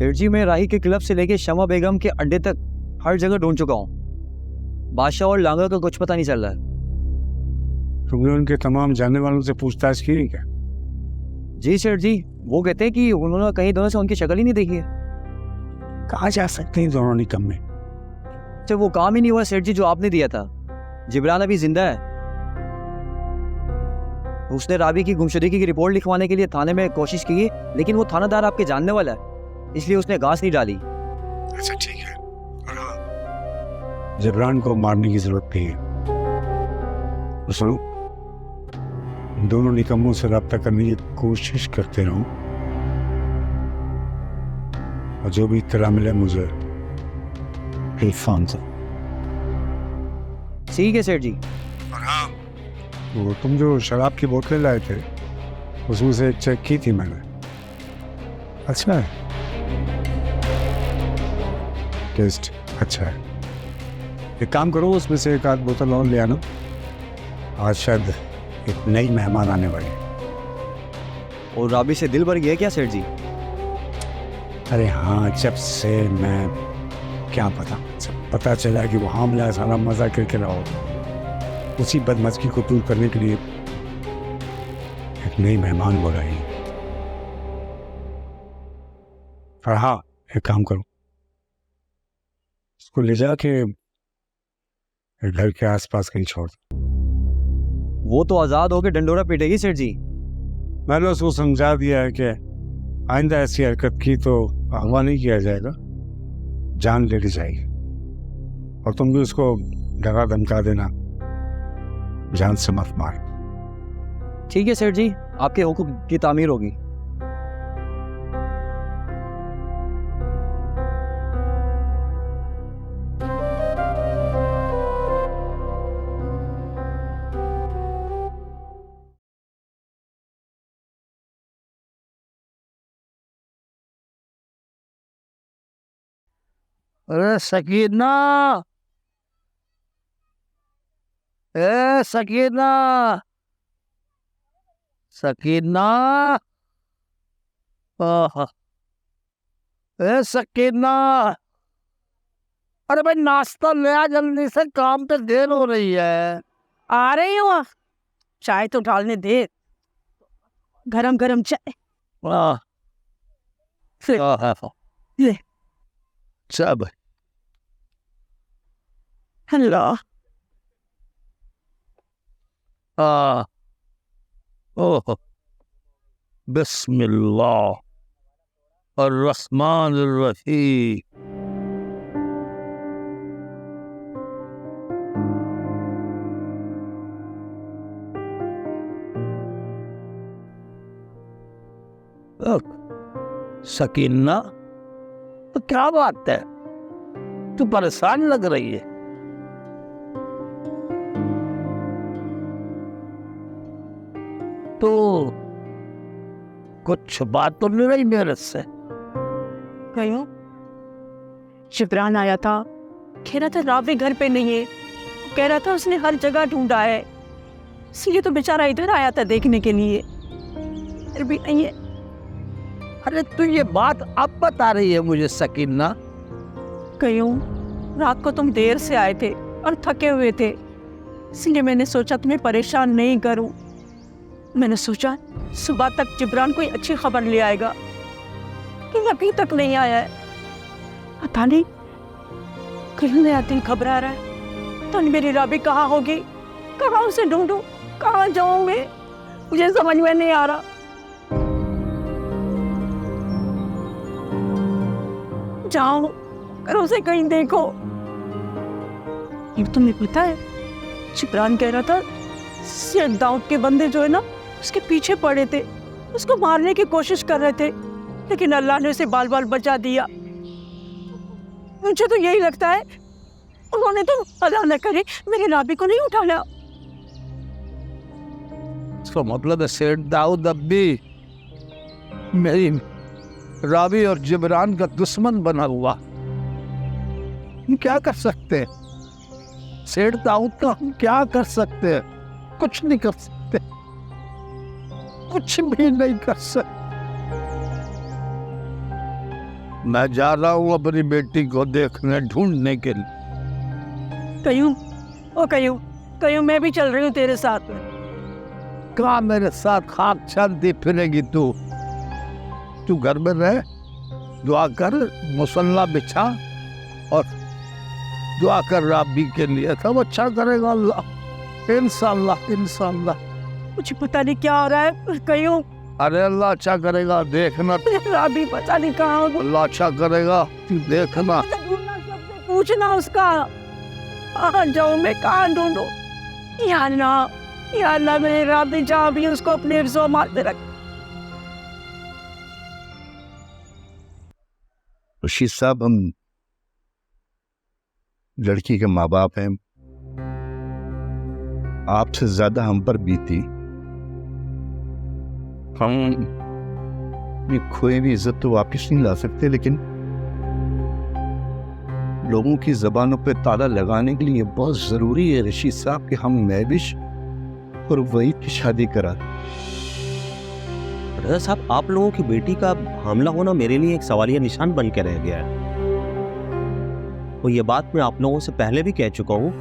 सेठ जी, मैं राही के क्लब से लेके शमा बेगम के अड्डे तक हर जगह ढूंढ चुका हूँ। बादशाह और लांगा का कुछ पता नहीं चल रहा है। तुमने उनके तमाम जानने वालों से पूछताछ की है क्या? जी सेठ जी, वो कहते हैं कि उन्होंने कहीं दोनों से उनकी शक्ल ही नहीं देखी है। कहाँ जा सकते हैं दोनों निकम में? अच्छा, वो काम ही नहीं हुआ सेठ जी जो आपने दिया था। जिब्रान अभी जिंदा है। उसने राबी की गुमशुदगी की रिपोर्ट लिखवाने के लिए थाने में कोशिश की, लेकिन वो थानादार आपके जानने वाला है, इसलिए उसने घास नहीं डाली। अच्छा ठीक है, और हाँ, जिब्रान को मारने की जरूरत नहीं है। तो सुनो, दोनों निकम्मों से रब्ता करने की कोशिश करते रहो, और जो भी इत्तला मिले मुझे हिफान से। ठीक है सेठ जी। और हाँ, वो तुम जो शराब की बोतलें लाए थे उसमें से एक चेक की थी मैंने। अच्छा है, टेस्ट अच्छा है। एक काम करो, उसमें से एक आध बोतल और ले आना। आज शायद एक नई मेहमान आने वाली है। और राबी से दिल भर गया क्या सेठ जी? अरे हाँ, जब से मैं क्या पता, जब पता चला कि वो हामला सारा मजा करके रहा हो, उसी बदमज़गी को दूर करने के लिए एक नई मेहमान बुलाई। और हाँ, एक काम करो, उसको ले जाके घर के आसपास कहीं छोड़ दो। वो तो आजाद होकर डंडोरा पीटेगी सेठ जी। मैंने उसको समझा दिया है कि आइंदा ऐसी हरकत की तो अगवा नहीं किया जाएगा, जान ले ली जाएगी। और तुम भी उसको डरा धमका देना, जान से मत मार। ठीक है सेठ जी, आपके हुक्म की तामीर होगी। अरे सकीना, ए सकीना, सकीना, आहा, ए सकीना, अरे भाई नाश्ता ले आ जल्दी से, काम पे देर हो रही है। आ रही हूँ, चाय तो डालने दे, गरम गरम चाय। आह, ले। सब अल्लाह, ओह, बिस्मिल्लाह और रहमान रहीम। सकीना, तो क्या बात है, तू परेशान लग रही है? तो कुछ बात तो नहीं रही मेरे से? क्यों? जिब्रान आया था, कह रहा था रावी घर पे नहीं है, कह रहा था उसने हर जगह ढूंढा है, इसलिए तो बेचारा इधर आया था देखने के लिए, फिर भी नहीं है। अरे तू ये बात अब बता रही है मुझे सकीना? क्यों? रात को तुम देर से आए थे और थके हुए थे, इसलिए मैंने सोचा तुम्हें परेशान नहीं करूं। मैंने सोचा सुबह तक जिब्रान कोई अच्छी खबर ले आएगा, लेकिन अभी तक नहीं आया है। पता नहीं कहीं नया दिन घबरा रहा है। तो मेरी राबी कहाँ होगी, कहाँ उसे ढूंढूं, कहाँ जाऊं मैं, मुझे समझ में नहीं आ रहा। जाओ और उसे कहीं देखो। ये तुम्हें पता है, जिब्रान कह रहा था सेठ दाऊद के बंदे जो है ना, उसके पीछे पड़े थे, उसको मारने की कोशिश कर रहे थे, लेकिन अल्लाह ने उसे बाल बाल बचा दिया। मुझे तो यही लगता है उन्होंने तो अल्लाह न करे मेरे राबी को नहीं उठाया। इसका मतलब है सेठ दाऊद अब भी मेरी राबी और जिब्रान का दुश्मन बना हुआ। हम क्या कर सकते हैं? सेठ दाऊद का हम क्या कर सकते हैं? कुछ नहीं कर सकते, कुछ भी नहीं कर सकते। मैं जा रहा हूँ अपनी बेटी को देखने, ढूंढने के लिए। कयूं, ओ कयूं, कयूं मैं भी चल रही हूँ तेरे साथ में। कहाँ मेरे साथ खाक चलती फिरेगी तू? तू घर में रह, दुआ कर, मुसल्ला बिछा और दुआ कर राबी के लिए, सब अच्छा करेगा अल्लाह, इंशाअल्लाह इंशाअल्लाह। मुझे पता नहीं क्या हो रहा है कयूं। अरे अल्लाह अच्छा करेगा, देखना। राबी पता नहीं कहाँ हो। अल्लाह अच्छा करेगा, तू देखना। ढूंढना, सबसे पूछना उसका। कहाँ जाऊँ मैं, कहाँ ढूंढूं? या अल्लाह मेरे राबी जहाँ भी उसको अपने हिफ्ज़ो मार दे रख। रशीद साहब, हम लड़की के माँ बाप हैं, आपसे ज्यादा हम पर बीती। हम ये खोई हुई इज्जत तो वापस नहीं ला सकते, लेकिन लोगों की जबानों पे ताला लगाने के लिए बहुत जरूरी है रशीद साहब कि हम महविश और वहीद की शादी करा। रजा साहब, आप लोगों की बेटी का हमला होना मेरे लिए एक सवालिया निशान बन के रह गया है। और ये बात मैं आप लोगों से पहले भी कह चुका हूँ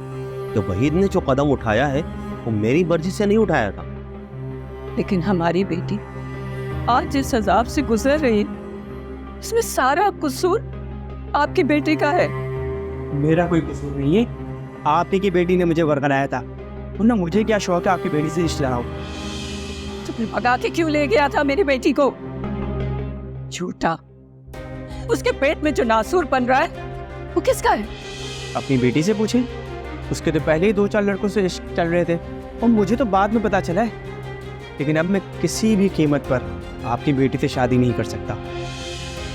कि वहीद ने जो कदम उठाया है वो मेरी मर्जी से नहीं उठाया था। लेकिन हमारी बेटी आज जिस अजाब से गुजर रही है, इसमें सारा कसूर आपकी बेटी का है। मेरा कोई कसूर नहीं है, आप ही की बेटी ने मुझे वरगलाया था, वरना मुझे क्या शौक है आपकी बेटी से रिश्ता हो। तुमने भगा के क्यों ले गया था मेरी बेटी को? झूठा। उसके पेट में जो नासूर बन रहा है वो किसका है? अपनी बेटी से पूछें, उसके तो पहले ही 2-4 लड़कों से इश्क चल रहे थे और मुझे तो बाद में पता चला है। लेकिन अब मैं किसी भी कीमत पर आपकी बेटी से शादी नहीं कर सकता।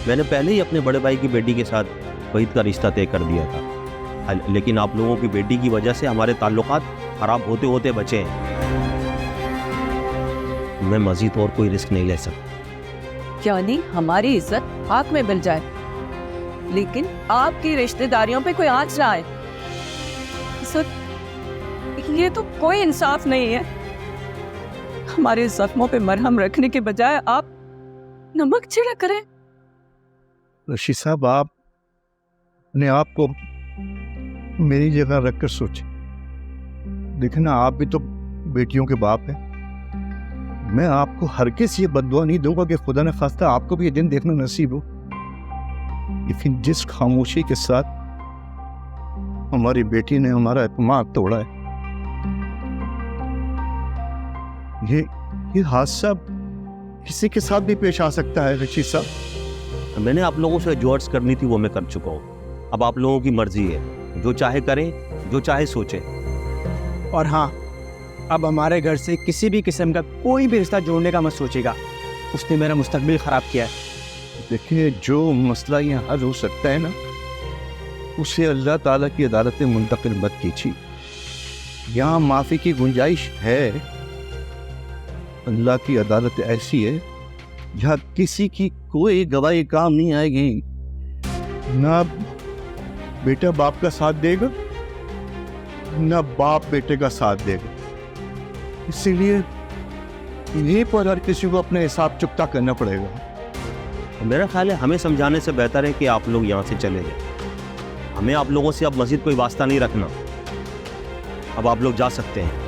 मैंने पहले ही अपने बड़े भाई की बेटी के साथ वहीद का रिश्ता तय कर दिया था, लेकिन आप लोगों की बेटी की वजह से हमारे ताल्लुकात खराब होते होते बचे हैं। मैं मजीद और कोई रिस्क नहीं ले सकता। यानी हमारी इज्जत आग में मिल जाए, लेकिन आपकी रिश्तेदारियों पे कोई आंच ना आए। सर, ये तो कोई इंसाफ नहीं है। हमारे जख्मों पे मरहम रखने के बजाय आप नमक छिड़क करें। रशीद साहब, आप अपने आप को मेरी जगह रखकर सोचें। देखना, आप भी तो बेटियों के बाप हैं। मैं आपको हरगिज़ ये बददुआ नहीं दूंगा कि खुदा न खास्ता आपको भी ये दिन देखना नसीब हो, लेकिन जिस खामोशी के साथ हमारी बेटी ने हमारा एतमाद तोड़ा है, ये हादसा किसी के साथ भी पेश आ सकता है। रशीद साहब, मैंने आप लोगों से जो अर्ज करनी थी वो मैं कर चुका हूँ। अब आप लोगों की मर्जी है, जो चाहे करें, जो चाहे सोचें। और हाँ, अब हमारे घर से किसी भी किस्म का कोई भी रिश्ता जोड़ने का मत सोचेगा। उसने मेरा मुस्तकबिल ख़राब किया है। देखिए, जो मसला यहाँ हल हो सकता है ना, उसे अल्लाह ताला की अदालत में मुंतकिल मत कीजिए। यहाँ माफ़ी की गुंजाइश है। अल्लाह की अदालत ऐसी है जहाँ किसी की कोई गवाही काम नहीं आएगी। ना बेटा बाप का साथ देगा, ना बाप बेटे का साथ देगा। इसीलिए यहीं पर हर किसी को अपने हिसाब चुकता करना पड़ेगा। मेरा ख्याल है हमें समझाने से बेहतर है कि आप लोग यहाँ से चले जाएं। हमें आप लोगों से अब मज़ीद कोई वास्ता नहीं रखना। अब आप लोग जा सकते हैं।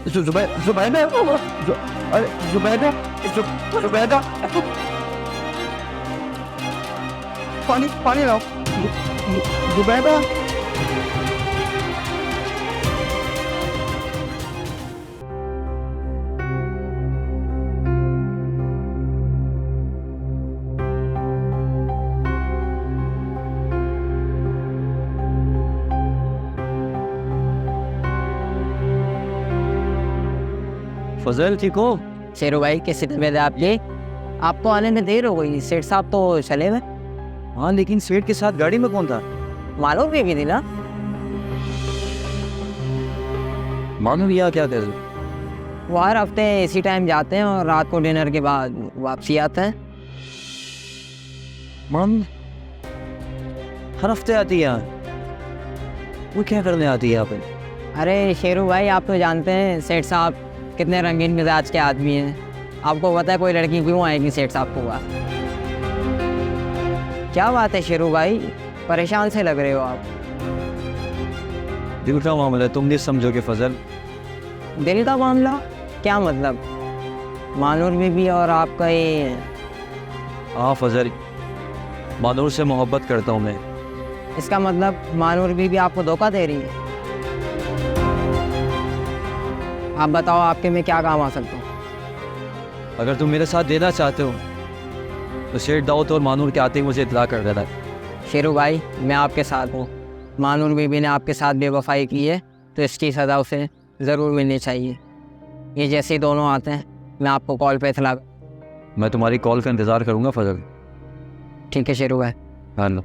जुबैदा, पानी लाओ। जुबैदा, फजल ठीक हो? शेरू भाई कैसे तबीयत है आपकी? आपको आने में देर हो गई, सेठ साहब तो चले गए। हाँ, लेकिन सेठ के साथ गाड़ी में कौन था? मालूम भी थी ना। मानो भैया क्या कर? वो हर हफ्ते इसी टाइम जाते हैं और रात को डिनर के बाद वापसी आते हैं। मम हर हफ्ते आती है यहाँ? वो क्या करने आती है यहाँ पे? अरे शेरू भाई, आप तो जानते हैं सेठ साहब कितने रंगीन मिजाज के आदमी हैं। आपको पता है कोई लड़की क्यों आएगी सेठ साहब को पास? क्या बात है शेरू भाई, परेशान से लग रहे हो आप। दिल का मामला तुम नहीं समझोगे फजल। दिल का मामला क्या मतलब? मानूर बीबी और आपका ये? हाँ फजल, मानूर से मोहब्बत करता हूँ मैं। इसका मतलब मानूर बीबी आपको धोखा दे रही है? आप बताओ आपके में क्या काम आ सकता हूँ? अगर तुम मेरे साथ देना चाहते हो तो शेठ दाऊद और मानूर के आते ही मुझे इतला कर देना। शेरू भाई, मैं आपके साथ हूँ। मानूर बीबी ने आपके साथ बेवफाई की है तो इसकी सज़ा उसे ज़रूर मिलनी चाहिए। ये जैसे ही दोनों आते हैं मैं आपको कॉल पे इतला। मैं तुम्हारी कॉल का इंतज़ार करूँगा फजल। ठीक है शेरू भाई। हाँ लो।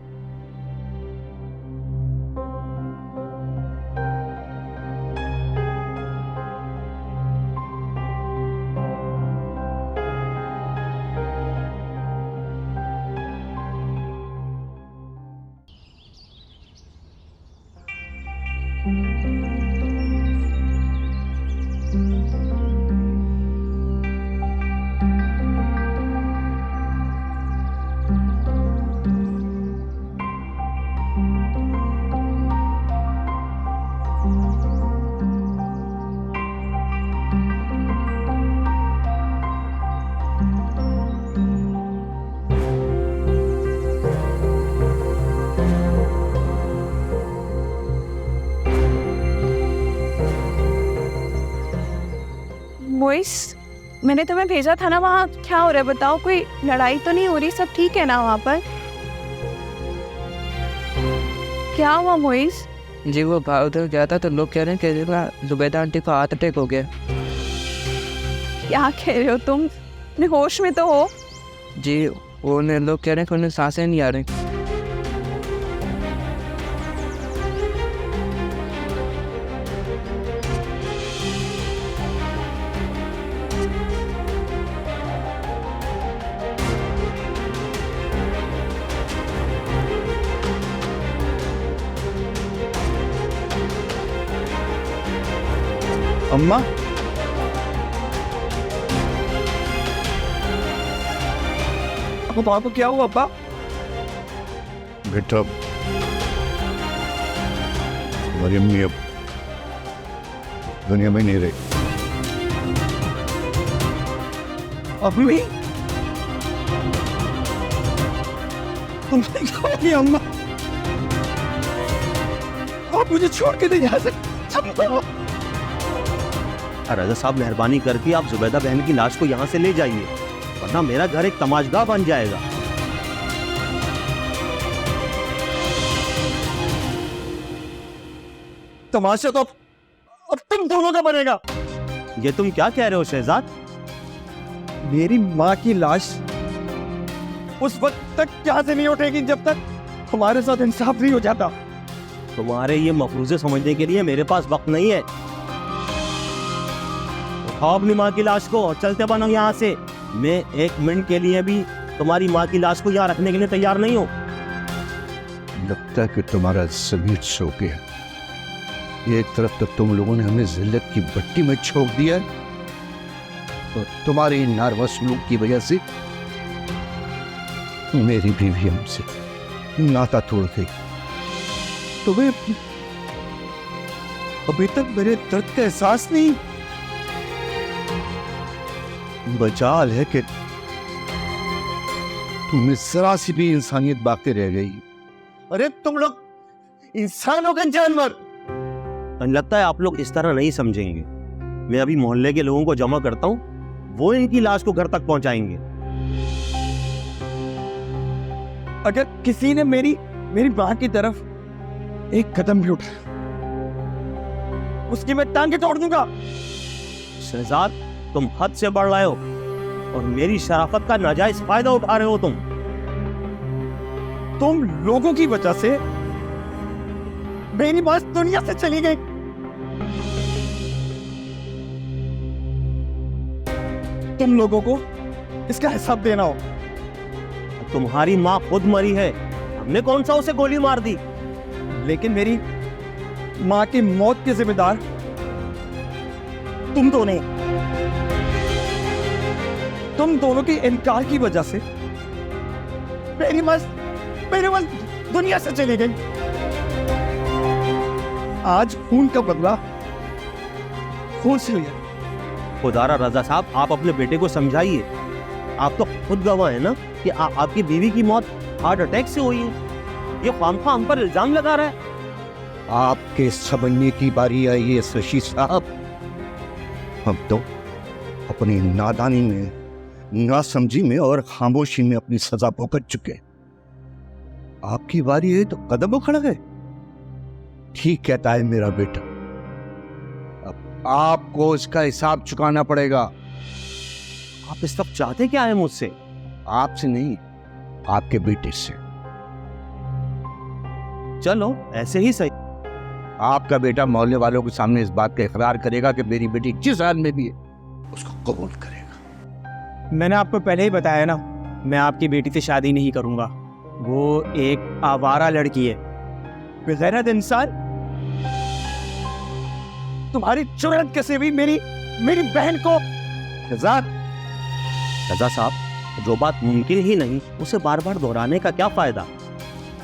मोइस, मैंने तुम्हें भेजा था ना, वहाँ क्या हो रहा है बताओ? कोई लड़ाई तो नहीं हो रही? सब ठीक है ना वहाँ पर? क्या हुआ मोइस? जी वो उधर गया था तो लोग कह रहे हैं कि जुबैदा आंटी को हार्ट अटैक हो गया। क्या कह रहे हो तुम? अपने होश में तो हो? जी वो लोग कह रहे हैं कि उन्हें सांसें नहीं आ रही। अम्मा, पापा को क्या हुआ पापा? बेटा तुम्हारी अम्मी अब दुनिया में नहीं रही। अम्मी तुमने क्या किया अम्मा? आप मुझे छोड़ के नहीं जा सकते। राजा साहब, मेहरबानी करके आप जुबैदा बहन की लाश को यहाँ से ले जाइए, वरना मेरा घर एक तमाशगाह बन जाएगा। तमाशा तो अब तुम दोनों का बनेगा। ये तुम क्या कह रहे हो शहजाद? मेरी माँ की लाश उस वक्त तक यहाँ से नहीं उठेगी जब तक हमारे साथ इंसाफ नहीं हो जाता। तुम्हारे ये मफरूजे समझने के लिए मेरे पास वक्त नहीं है। उठाओ अपनी माँ की लाश को और चलते बनो यहाँ से। मैं एक मिनट के लिए भी तुम्हारी माँ की लाश को यहाँ रखने के लिए तैयार नहीं हूँ। लगता है कि तुम्हारा ज़मीर सो गया। एक तरफ तो तुम लोगों ने हमें जिल्लत की भट्टी में छोड़ दिया और तुम्हारी नारवा सलूक की वजह से मेरी बीवी हमसे नाता तोड़ गई। तुम्हें अभी तक मेरे दर्द का एहसास नहीं? बचाल है कि तुम्हें जरा सी भी इंसानियत बाकी रह गई। अरे तुम लोग इंसान हो गए जानवर। लगता है आप लोग इस तरह नहीं समझेंगे। मैं अभी मोहल्ले के लोगों को जमा करता हूँ, वो इनकी लाश को घर तक पहुंचाएंगे। अगर किसी ने मेरी माँ की तरफ एक कदम भी उठाया, उसकी मैं टांगे तोड़ दूंगा। शहजाद, तुम हद से बढ़ रहे हो और मेरी शराफत का नाजायज फायदा उठा रहे हो तुम। तुम लोगों की वजह से मेरी बात दुनिया से चली गई। तुम लोगों को इसका हिसाब देना हो। तुम्हारी माँ खुद मरी है, हमने कौन सा उसे गोली मार दी? लेकिन मेरी माँ की मौत के जिम्मेदार तुम दोनों। तुम दोनों की इनकार की वजह से मेरी माँ दुनिया से चली गई। आज खून का बदला खून से लिया। खुदारा रजा साहब, आप अपने बेटे को समझाइए। आप तो खुद गवाह है ना कि आपकी बीवी की मौत हार्ट अटैक से हुई है। ये खामखा हम पर इल्जाम लगा रहा है। आपके समझने की बारी आई है शशि साहब। हम तो अपनी नादानी में, नासमझी में और खामोशी में अपनी सजा भुगत चुके। आपकी बारी है तो कदम उखड़ गए। ठीक कहता है मेरा बेटा, अब आपको इसका हिसाब चुकाना पड़ेगा। आप इस वक्त चाहते क्या है मुझसे? आपसे नहीं, आपके बेटे से। चलो ऐसे ही सही। आपका बेटा मोहल्ले वालों के सामने इस बात का इकरार करेगा कि मेरी बेटी जिस हाल में भी है उसको कबूल करेगा। मैंने आपको पहले ही बताया ना, मैं आपकी बेटी से शादी नहीं करूंगा। वो एक आवारा लड़की है, बेगैरत इंसान। तुम्हारी जुर्रत कैसे भी मेरी बहन को। रजा साहब, जो बात मुमकिन ही नहीं उसे बार बार दोहराने का क्या फायदा?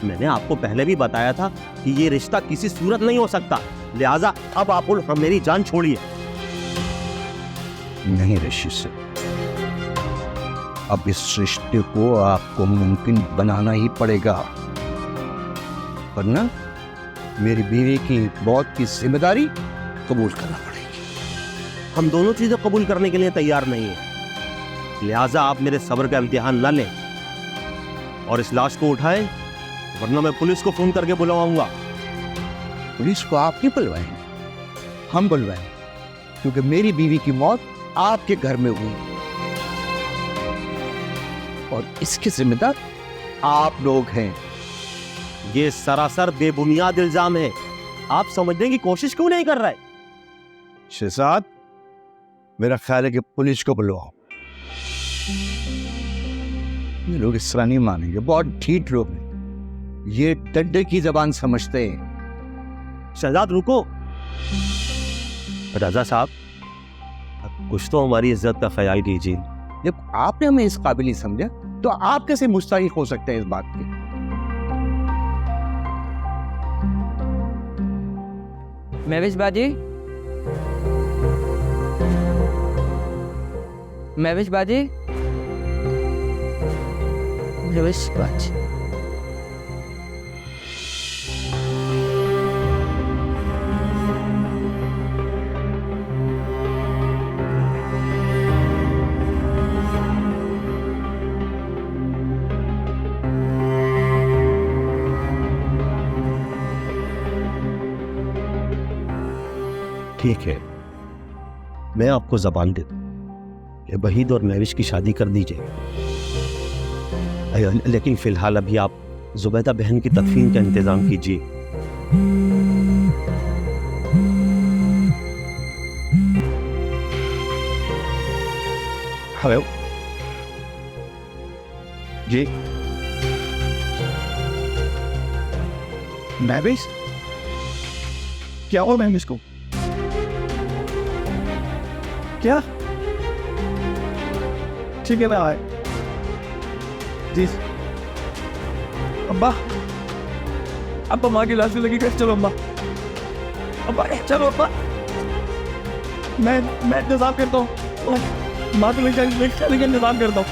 मैंने आपको पहले भी बताया था कि ये रिश्ता किसी सूरत नहीं हो सकता। लिहाजा अब आप मेरी जान छोड़िए। नहीं ऋषि से, अब इस रिश्ते को आपको मुमकिन बनाना ही पड़ेगा, वरना मेरी बीवी की मौत की जिम्मेदारी कबूल करना पड़ेगी। हम दोनों चीजें कबूल करने के लिए तैयार नहीं है। लिहाजा आप मेरे सब्र का इम्तिहान न लें और इस लाश को उठाएं, वरना मैं पुलिस को फोन करके बुलवाऊंगा। पुलिस को आप नहीं बुलवाएंगे, हम बुलवाएंगे, क्योंकि मेरी बीवी की मौत आपके घर में हुई और इसके जिम्मेदार आप लोग हैं। ये सरासर बेबुनियाद इल्जाम है। आप समझने की कोशिश क्यों नहीं कर रहे? शहजाद, मेरा ख्याल है कि पुलिस को बुलवाओ। ये लोग इस तरह नहीं मानेंगे, बहुत ढीठ लोग हैं, ये डंडे की जबान समझते हैं। शहजाद रुको। रजा साहब, कुछ तो हमारी इज्जत का ख्याल कीजिए। जब आपने हमें इस काबिल ही समझा तो आप कैसे मुस्तहिक हो सकते हैं इस बात के? महविश बाजी, महविश बाजी, महविश बाजी। ठीक है, मैं आपको जबान दे दूं, ये वहीद और महविश की शादी कर दीजिए। लेकिन फिलहाल अभी आप जुबैदा बहन की तदफीन का इंतजाम कीजिए। हेलो जी, महविश, क्या हुआ महविश को? क्या? ठीक है, मैं आए जी। अब्बा, अब्बा माँ की लाश में लगी। चलो अब्बा, अब्बा चलो अब्बा, मैं इंतजाम करता हूँ। माँ को लेकर इंतजाम करता हूँ।